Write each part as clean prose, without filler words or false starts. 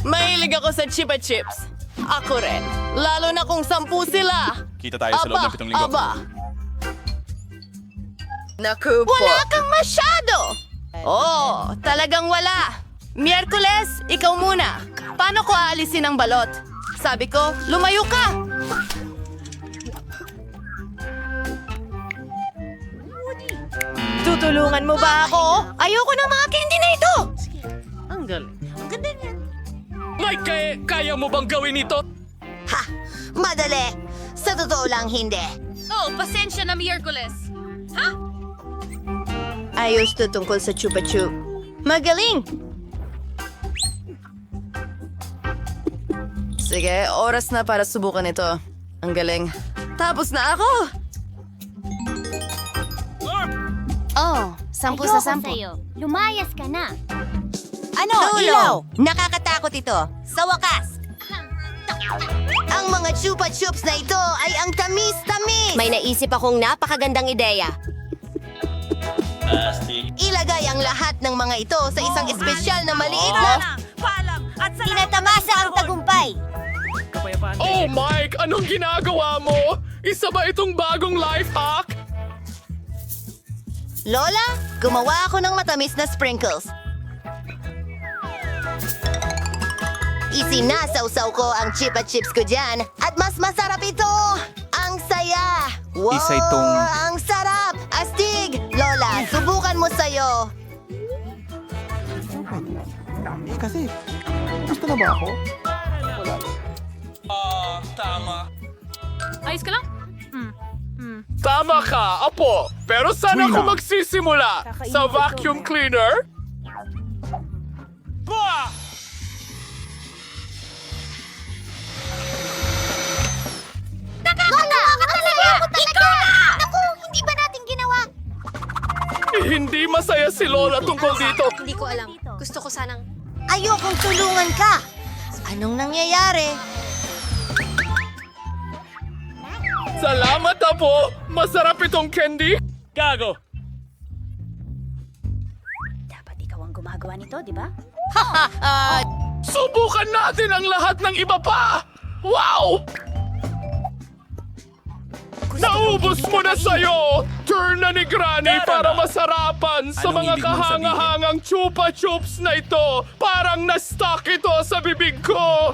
Mahilig ako sa Chupa Chips. Ako rin. Lalo na kung 10 sila. Kita tayo sa loob ng 7 linggo. Naku po. Wala kang masyado. Oh, talagang wala. Miyerkules, ikaw muna. Paano ko aalisin ang balot? Sabi ko, lumayo ka. Tutulungan mo ba ako? Ayoko ng mga candy na ito. Ang galing. Ang ganda niyan. Mike, kaya mo bang gawin ito? Ha! Madali! Sa totoo lang, hindi. Oh, pasensya na Miyerkules. Ha? Ayos to tungkol sa Chupa Chup. Magaling! Sige, oras na para subukan ito. Ang galing. Tapos na ako! Oh, 10 sa 10. Lumayas ka na. Ano? Ilaw! Nakakatakot ito. Sa wakas! Ang mga Chupa Chups na ito ay ang tamis-tamis! May naisip akong napakagandang ideya. Ilagay ang lahat ng mga ito sa isang espesyal na maliit na... Tinatamasa ang tagumpay. Oh, Mike! Anong ginagawa mo? Isa ba itong bagong life hack? Lola, gumawa ako ng matamis na sprinkles. Isinasawsaw ko ang Chupa Chips ko dyan at mas masarap ito! Ang saya! Wow! Isa itong- Ang sarap! Astig! Lola, subukan mo sa'yo! Kasi, gusto na ba ako? Tama. Ayos ka lang? Tama ka, Apo. Pero saan Uy, ako na. magsisimula? Sa vacuum cleaner? Bah! Lola, ka talaga! Ikaw na! Naku, hindi ba natin ginawa? Hindi masaya si Lola tungkol dito. Hindi ko alam. Gusto ko sanang... Ayokong tulungan ka! Anong nangyayari? Salamat, Apo. Masarap itong candy. Gago. Dapat ikaw ang gumagawa nito, di ba? Subukan natin ang lahat ng iba pa. Wow! Naubos mo na sa'yo! Turn na ni Granny para masarapan sa mga kahangahangang Chupa Chups na ito! Parang na-stuck ito sa bibig ko!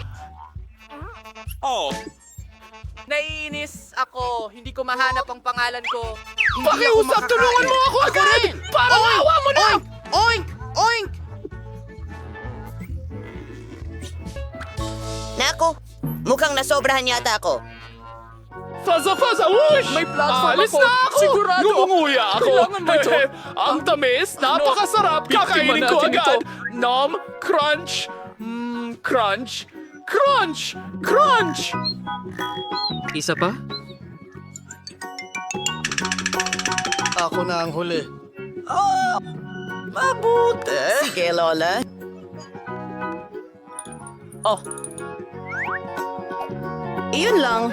Naiinis ako. Hindi ko mahanap ang pangalan ko. Pakiusap, tulungan mo ako agad! Parang awa mo na! Oink! Oink! Nako, mukhang nasobrahan yata ako. Faza, whoosh! May platform Alis ako. na ako! Sigurado. Lumunguya ako! Kailangan mo ito. Ang tamis, napakasarap! Kakainin ko natin agad! ito. Nom, crunch, crunch, crunch, crunch! Isa pa? Ako na ang huli. Mabuti. Sige, Lola. Oh. Iyon lang.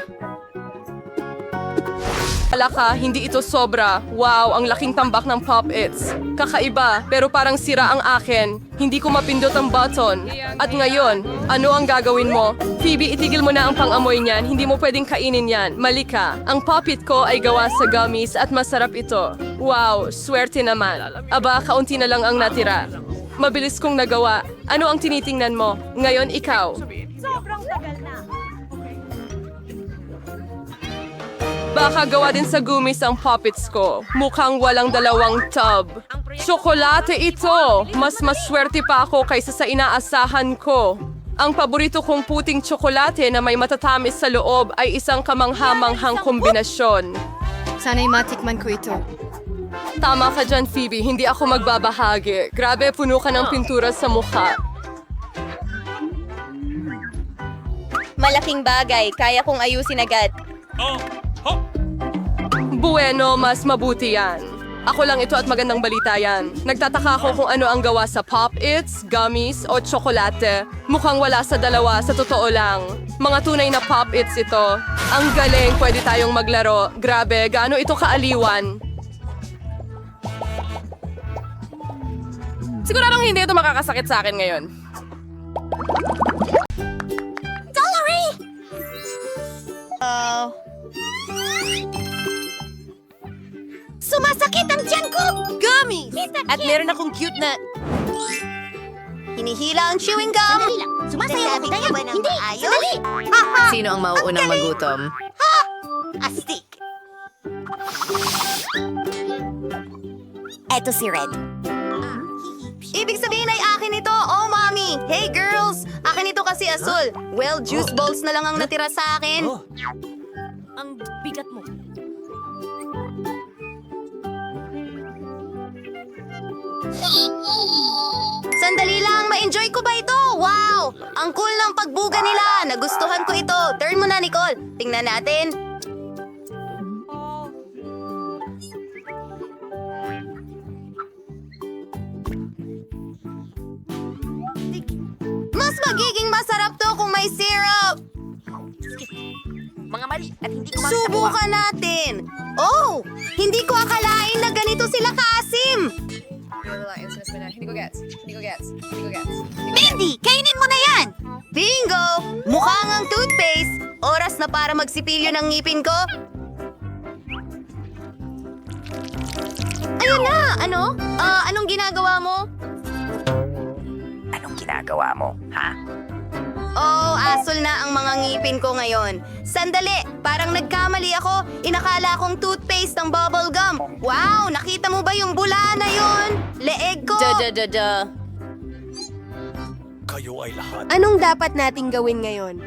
Wala ka, hindi ito sobra. Wow, ang laking tambak ng Pop-Its. Kakaiba, pero parang sira ang akin. Hindi ko mapindot ang button. At ngayon, ano ang gagawin mo? Phoebe, itigil mo na ang pang-amoy niyan. Hindi mo pwedeng kainin yan. Mali ka. Ang Pop-It ko ay gawa sa gummies at masarap ito. Wow, swerte naman. Aba, kaunti na lang ang natira. Mabilis kong nagawa. Ano ang tinitingnan mo? Ngayon, ikaw. Baka gawa din sa gumis ang puppets ko. Mukhang walang dalawang tub. Tsokolate ito! Mas maswerte pa ako kaysa sa inaasahan ko. Ang paborito kong puting tsokolate na may matatamis sa loob ay isang kamanghamanghang kombinasyon. Sana'y matikman ko ito. Tama ka dyan, Phoebe. Hindi ako magbabahagi. Grabe, puno ka ng pintura sa mukha. Malaking bagay. Kaya kong ayusin agad. Bueno, mas mabuti yan. Ako lang ito at magandang balita yan. Nagtataka ako kung ano ang gawa sa Pop-Its, gummies o tsokolate. Mukhang wala sa dalawa, sa totoo lang. Mga tunay na Pop-Its ito. Ang galing, pwede tayong maglaro. Grabe, gaano ito kaaliwan. Siguradong hindi ito makakasakit sa akin ngayon. Sumasakit ang tiyan ko! Gummies! At meron akong cute na... Hinihila ang chewing gum! Sandali lang. Sumasayaw ako, Dayan. Hindi! Sandali! Sino ang mauunang magutom? Astig! Eto si Red. Ibig sabihin ay akin ito! Oh, Mommy! Hey, girls! Akin ito kasi asul. Well, juice balls na lang ang natira sa akin. Ang bigat mo. Sandali lang, ma-enjoy ko ba ito? Wow! Ang cool ng pagbuga nila! Nagustuhan ko ito. Turn mo na, Nicole. Tingnan natin. Mas magiging masarap to kung may syrup. Mga mali at hindi ko Subukan natin. Oh! Hindi ko akalain na ganito sila kaasim. Mindy, kainin mo na yan! Bingo! Mukhang ang toothpaste. Oras na para magsipilyo ng ngipin ko. Ayun na! Ano? Anong ginagawa mo? Anong ginagawa mo, ha? Oh, asol na ang mga ngipin ko ngayon. Sandali, parang nagkamali ako. Inakala kong toothpaste ng bubble gum. Wow, nakita mo ba yung bula na yun? Leeg ko! Kayo ay lahat. Anong dapat nating gawin ngayon?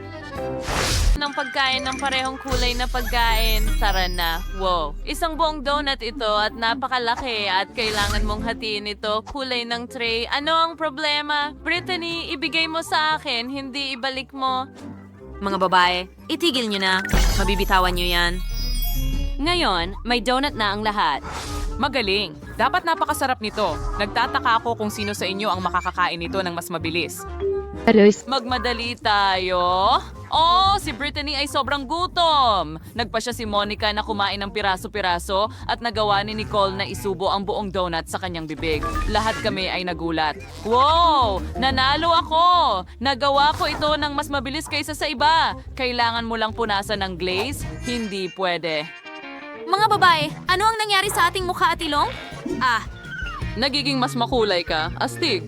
Ng pagkain ng parehong kulay na pagkain. Tara na. Wow. Isang buong donut ito at napakalaki at kailangan mong hatiin ito kulay ng tray. Ano ang problema? Brittany, ibigay mo sa akin, hindi ibalik mo. Mga babae, itigil nyo na. Mabibitawan nyo yan. Ngayon, may donut na ang lahat. Magaling. Dapat napakasarap nito. Nagtataka ako kung sino sa inyo ang makakakain nito ng mas mabilis. Magmadali tayo. Oh, si Brittany ay sobrang gutom. Nagpa siya si Monica na kumain ng piraso-piraso at nagawa ni Nicole na isubo ang buong donut sa kanyang bibig. Lahat kami ay nagulat. Wow! Nanalo ako! Nagawa ko ito ng mas mabilis kaysa sa iba. Kailangan mo lang punasan ng glaze? Hindi pwede. Mga babae, ano ang nangyari sa ating mukha at ilong? Nagiging mas makulay ka, astig.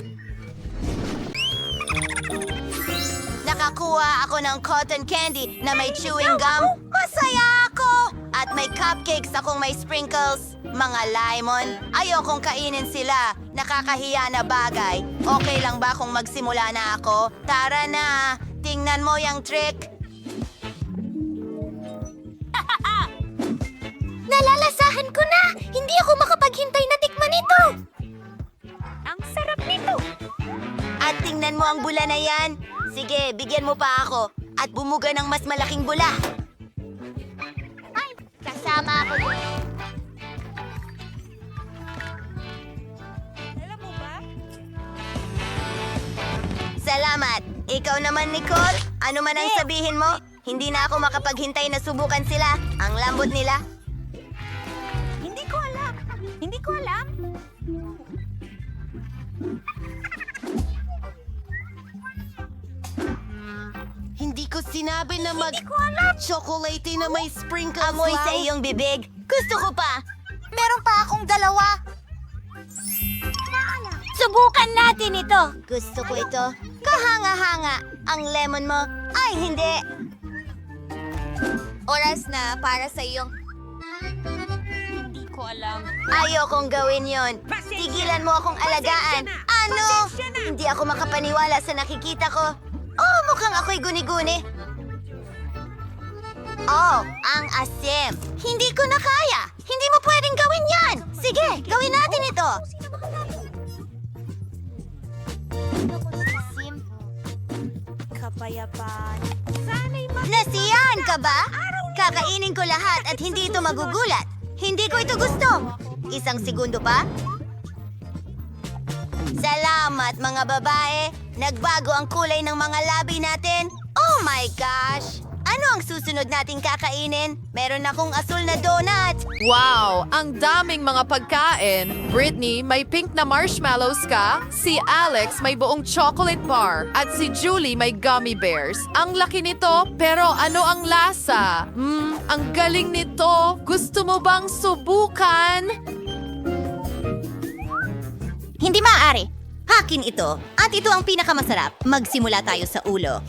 Nakakuha ako ng cotton candy na may chewing gum. Masaya ako! At may cupcakes akong may sprinkles. Mga lemon. Ayokong kainin sila. Nakakahiya na bagay. Okay lang ba kung magsimula na ako? Tara na! Tingnan mo yung trick. Nalalasahan ko na! Hindi ako makapaghintay na tikman ito! Ang sarap nito! At tingnan mo ang bula na yan. Sige, bigyan mo pa ako. At bumuga ng mas malaking bula. Ay, kasama ako doon. Salamat. Ikaw naman, Nicole. Ano man ang sabihin mo, hindi na ako makapaghintay na subukan sila. Ang lambot nila. Hindi ko alam. Hindi ko alam. Hindi ko sinabi na chocolate na may sprinkles. Amoy sa iyong bibig. Gusto ko pa. Meron pa akong dalawa. Subukan natin ito. Gusto ko ito. Kahanga-hanga. Ang lemon mo. Ay, hindi. Oras na para sa iyong... Hindi ko alam. Ayokong gawin yon. Tigilan mo akong alagaan. Ano? Hindi ako makapaniwala sa nakikita ko. Oh, mukhang ako'y guni-guni. Oh, ang asim. Hindi ko na kaya. Hindi mo pwedeng gawin yan. Sige, gawin natin ito. Kapayapaan. Nasiyahan ka ba? Kakainin ko lahat at hindi ito magugulat. Hindi ko ito gusto. Isang segundo pa. Salamat, mga babae. Nagbago ang kulay ng mga labi natin. Oh my gosh! Ano ang susunod nating kakainin? Meron akong asul na donut. Wow, ang daming mga pagkain. Britney, may pink na marshmallows ka. Si Alex, may buong chocolate bar. At si Julie, may gummy bears. Ang laki nito, pero ano ang lasa? Ang galing nito. Gusto mo bang subukan? Hindi maaari. Hakin ito. At ito ang pinakamasarap. Magsimula tayo sa ulo.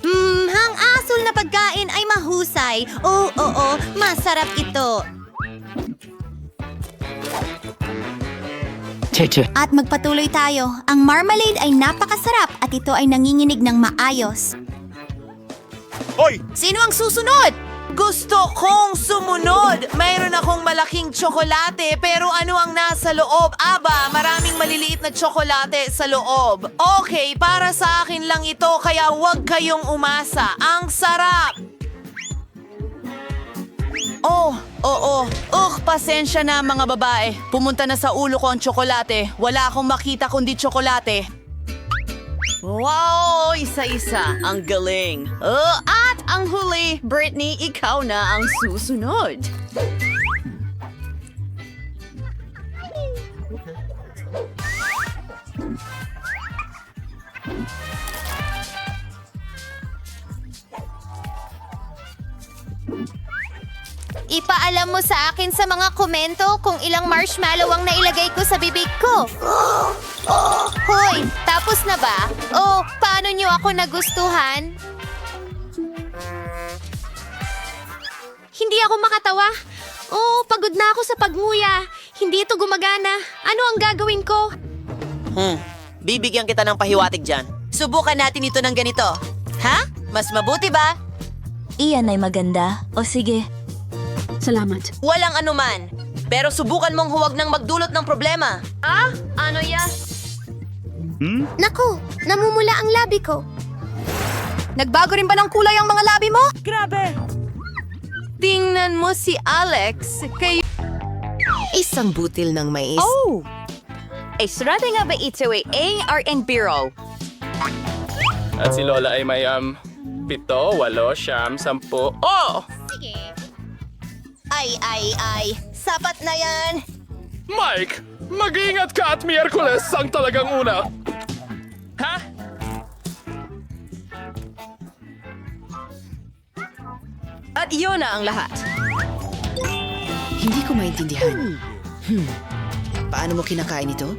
Ang asul na pagkain ay mahusay. Oo, masarap ito. At magpatuloy tayo. Ang marmalade ay napakasarap at ito ay nanginginig ng maayos. Hoy! Sino ang susunod? Gusto kong sumunod. Mayroon akong malaking tsokolate, pero ano ang nasa loob? Aba, maraming maliliit na tsokolate sa loob. Okay, para sa akin lang ito, kaya huwag kayong umasa. Ang sarap! Oo. Pasensya na mga babae. Pumunta na sa ulo ko ang tsokolate. Wala akong makita kundi tsokolate. Wow! Isa-isa. Ang galing. At ang huli, Britney, ikaw na ang susunod. Ipaalam mo sa akin sa mga komento kung ilang marshmallow ang nailagay ko sa bibig ko. Hoy, tapos na ba? Oh, paano niyo ako nagustuhan? Hindi ako makatawa. Oh, pagod na ako sa pagmuya. Hindi ito gumagana. Ano ang gagawin ko? Bibigyan kita ng pahiwatig dyan. Subukan natin ito ng ganito. Ha? Mas mabuti ba? Iyan ay maganda. O sige. Walang anuman. Pero subukan mong huwag nang magdulot ng problema. Ano yan? Naku, namumula ang labi ko. Nagbago rin ba ng kulay ang mga labi mo? Grabe! Tingnan mo si Alex. Isang butil ng mais. Oh! Ay, sarado nga ba ito ay ARN Bureau? At si Lola ay may 7, 8, 9, 10. Oh! Ay. Sapat na yan. Mike, mag-iingat ka at Miyerkules ang talagang una. Ha? At iyon na ang lahat. Hindi ko maintindihan. Paano mo kinakain ito?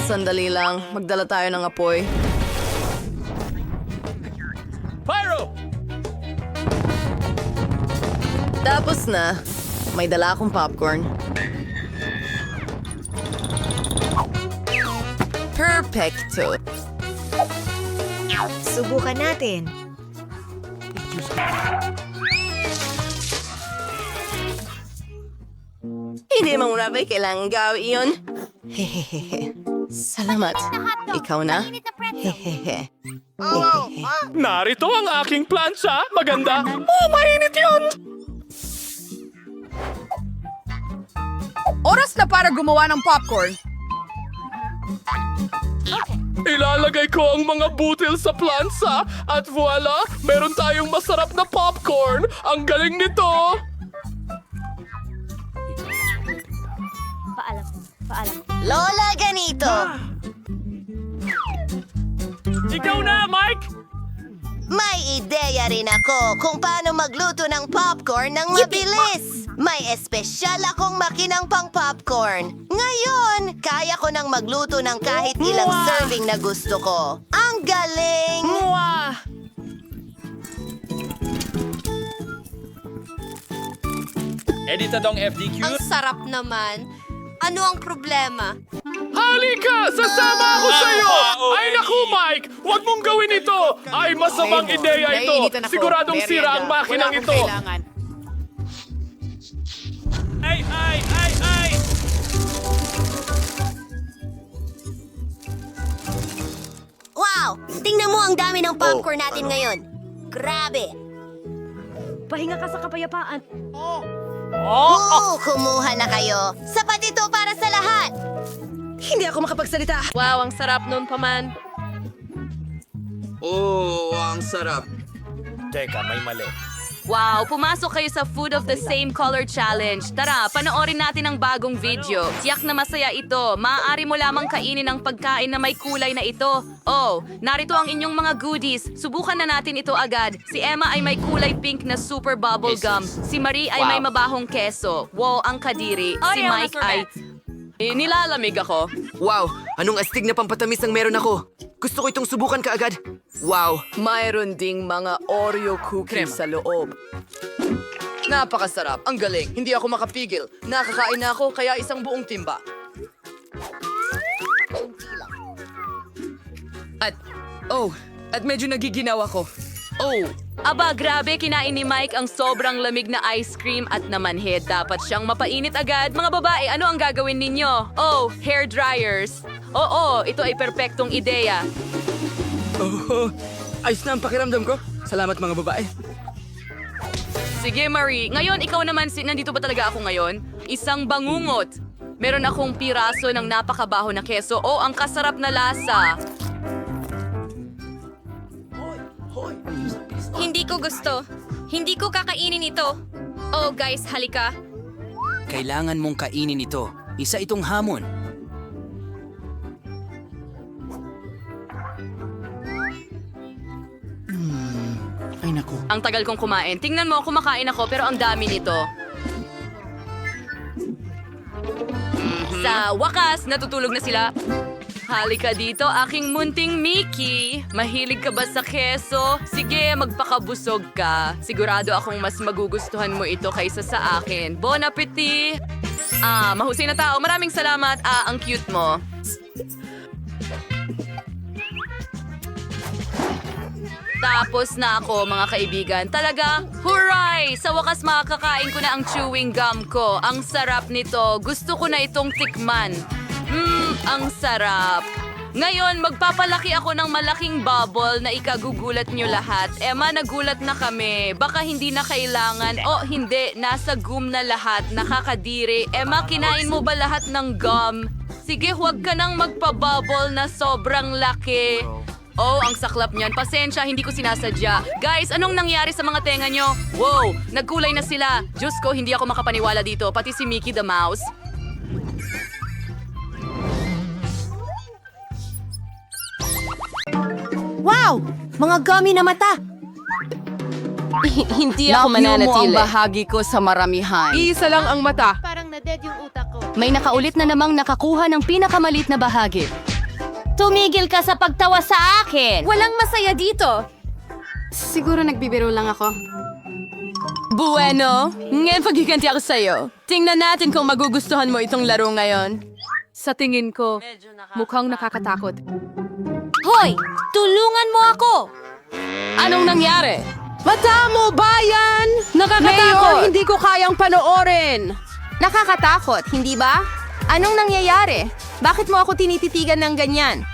Sandali lang. Magdala tayo ng apoy. Pyro! Tapos na. May dala akong popcorn. Perfecto. Subukan natin. Hindi mo muna ba kailangan gawin yun? Hehehe. Salamat. Ikaw na? Hehehe. Narito ang aking plancha. Maganda. Oh, mainit yun! Oras na para gumawa ng popcorn. Ilalagay ko ang mga butil sa plancha at voila, meron tayong masarap na popcorn. Ang galing nito! Lola, ganito. Ikaw na, Mike! May ideya rin ako kung paano magluto ng popcorn ng mabilis. May espesyal akong makinang pang popcorn. Ngayon, kaya ko nang magluto ng kahit ilang serving na gusto ko. Ang galing! Editadong FDQ. Ang sarap naman. Ano ang problema? Halika! Sasama ako sa'yo! Ay naku, Mike! Huwag mong gawin ito! Ay, masamang ideya ito! Siguradong sira ang makinang ito! Ay! Wow! Tingnan mo ang dami ng popcorn natin ngayon. Grabe! Pahinga ka sa kapayapaan. Kumuha na kayo. Sapat ito para sa lahat. Hindi ako makapagsalita. Wow, ang sarap nun, paman. Oh, ang sarap. Teka, may mali. Wow, pumasok kayo sa Food of the Same Color Challenge. Tara, panoorin natin ang bagong video. Tiyak na masaya ito. Maaari mo lamang kainin ang pagkain na may kulay na ito. Oh, narito ang inyong mga goodies. Subukan na natin ito agad. Si Emma ay may kulay pink na super bubble gum. Si Marie ay may mabahong keso. Wow, ang kadiri. Si Mike ay... nilalamig ako. Wow, anong astig na pampatamis ang meron ako? Gusto ko itong subukan kaagad. Wow, Mayroon ding mga Oreo cookies sa loob. Napakasarap. Ang galing. Hindi ako makapigil. Nakakain na ako kaya isang buong timba. At medyo nagiginaw ako. Oh, aba grabe, kinain ni Mike ang sobrang lamig na ice cream at namanhid. Dapat siyang mapainit agad. Mga babae, ano ang gagawin ninyo? Oh, hair dryers. Oo, ito ay perpektong ideya. ayos na ang pakiramdam ko. Salamat mga babae. Sige, Marie. Ngayon, ikaw naman, nandito ba talaga ako ngayon? Isang bangungot. Meron akong piraso ng napakabaho na keso. Oh, ang kasarap na lasa. Hindi ko gusto. Hindi ko kakainin ito. Oh, guys, halika. Kailangan mong kainin ito. Isa itong hamon. Ay naku. Ang tagal kong kumain. Tingnan mo, kumakain ako pero ang dami nito. Sa wakas, natutulog na sila. Halika dito, aking munting Mickey. Mahilig ka ba sa keso? Sige, magpakabusog ka. Sigurado akong mas magugustuhan mo ito kaysa sa akin. Bon appetit! Mahusay na tao. Maraming salamat. Ang cute mo. Tapos na ako, mga kaibigan. Talaga, hooray! Sa wakas makakakain ko na ang chewing gum ko. Ang sarap nito. Gusto ko na itong tikman. Ang sarap. Ngayon, magpapalaki ako ng malaking bubble na ikagugulat nyo lahat. Emma, nagulat na kami. Baka hindi na kailangan. O, hindi. Nasa gum na lahat. Nakakadiri. Emma, kinain mo ba lahat ng gum? Sige, huwag ka nang magpa-bubble na sobrang laki. Oh, ang saklap niyan. Pasensya, hindi ko sinasadya. Guys, anong nangyari sa mga tenga nyo? Wow, nagkulay na sila. Diyos ko, hindi ako makapaniwala dito. Pati si Mickey the Mouse. Wow! Mga gummy na mata! Hindi ako mananatili. mo ang bahagi ko sa maramihan. Isa lang ang mata. Parang na-dead yung utak ko. May nakaulit na namang nakakuha ng pinakamalit na bahagi. Tumigil ka sa pagtawa sa akin! Walang masaya dito. Siguro nagbibiro lang ako. Bueno, ngayon pagkikanti ako sa'yo. Tingnan natin kung magugustuhan mo itong laro ngayon. Sa tingin ko, mukhang nakakatakot. Hoy! Tulungan mo ako! Anong nangyari? Mata mo, bayan! Nakakatakot! hindi ko kayang panoorin! Nakakatakot, hindi ba? Anong nangyayari? Bakit mo ako tinititigan ng ganyan?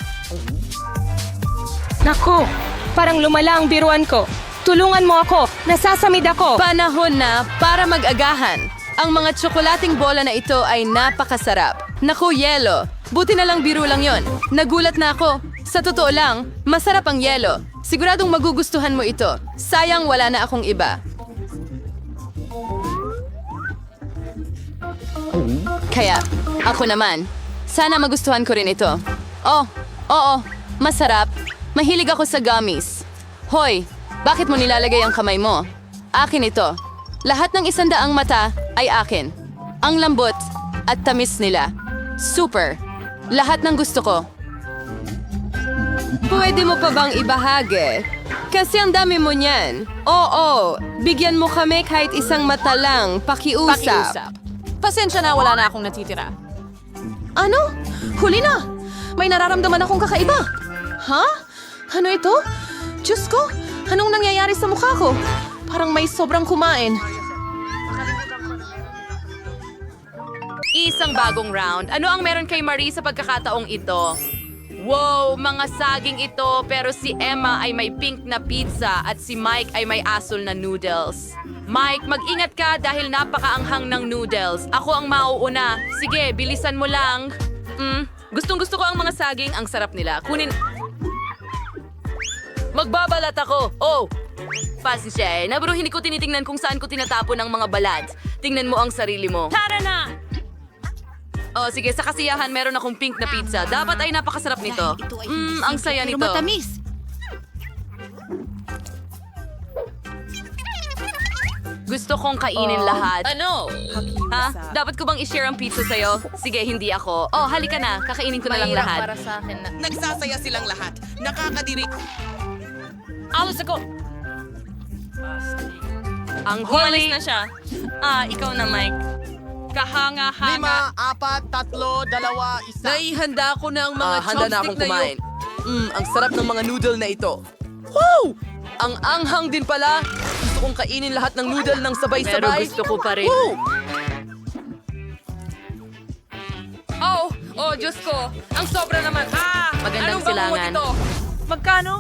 Naku, parang lumala ang biruan ko. Tulungan mo ako, nasasamid ako. Panahon na para mag-agahan. Ang mga tsokolating bola na ito ay napakasarap. Naku, yelo. Buti na lang biro lang yon. Nagulat na ako. Sa totoo lang, masarap ang yelo. Siguradong magugustuhan mo ito. Sayang wala na akong iba. Kaya, ako naman. Sana magustuhan ko rin ito. Oh, oo, masarap. Mahilig ako sa gummies. Hoy, bakit mo nilalagay ang kamay mo? Akin ito. Lahat ng 100 mata ay akin. Ang lambot at tamis nila. Super. Lahat ng gusto ko. Pwede mo pa bang ibahagi? Kasi ang dami mo niyan. Oo, bigyan mo kami kahit isang mata lang. Pakiusap. Pasensya na, wala na akong natitira. Ano? Huli na! May nararamdaman akong kakaiba. Ha? Ano ito? Diyos ko, anong nangyayari sa mukha ko? Parang may sobrang kumain. Isang bagong round. Ano ang meron kay Marie sa pagkakataong ito? Wow, mga saging ito, pero si Emma ay may pink na pizza at si Mike ay may asul na noodles. Mike, mag-ingat ka dahil napakaanghang ng noodles. Ako ang mauuna. Sige, bilisan mo lang. Gustong-gusto ko ang mga saging, ang sarap nila. Kunin... Magbabalat ako. Oh, Pasensya eh. Na bro, hindi ko tinitingnan kung saan ko tinatapon ang mga balat. Tingnan mo ang sarili mo. Tara na! Oh, sige, sa kasiyahan meron akong pink na pizza. Dapat ay napakasarap nito. Ang saya nito. Gusto kong kainin lahat. Ano? Ha? Dapat ko bang i-share ang pizza sa'yo? Sige, hindi ako. Oh, halika na. Kakainin ko na lang lahat. sa akin na... Nagsasaya silang lahat. Nakakadiri. Alos ako! Ang Umalis huli. na siya. Ikaw na, Mike. Kahanga-hanga. 4, 3, 2, 1. Naihanda ko na ang mga handa na akong chopstick kumain. Ang sarap ng mga noodle na ito. Woo! Ang anghang din pala. Gusto kong kainin lahat ng noodle ng Pero sabay-sabay. gusto ko pa rin. Woo! Oh, Diyos ko. Ang sobra naman. Magandang Anong bangungot silangan. ito? Magkano?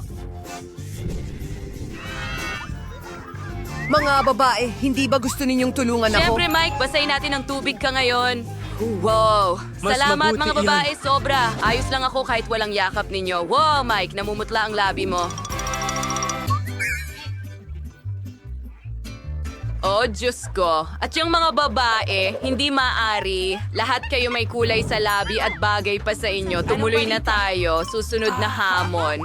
Mga babae, hindi ba gusto ninyong tulungan ako? Siyempre, Mike, basahin natin ng tubig ka ngayon. Wow! Mas Salamat mabuti mga babae, sobra. Ayos lang ako kahit walang yakap ninyo. Wow, Mike, namumutla ang labi mo. Oh, Diyos ko. At yung mga babae, hindi maaari. Lahat kayo may kulay sa labi at bagay pa sa inyo. Tumuloy na tayo. Susunod na hamon.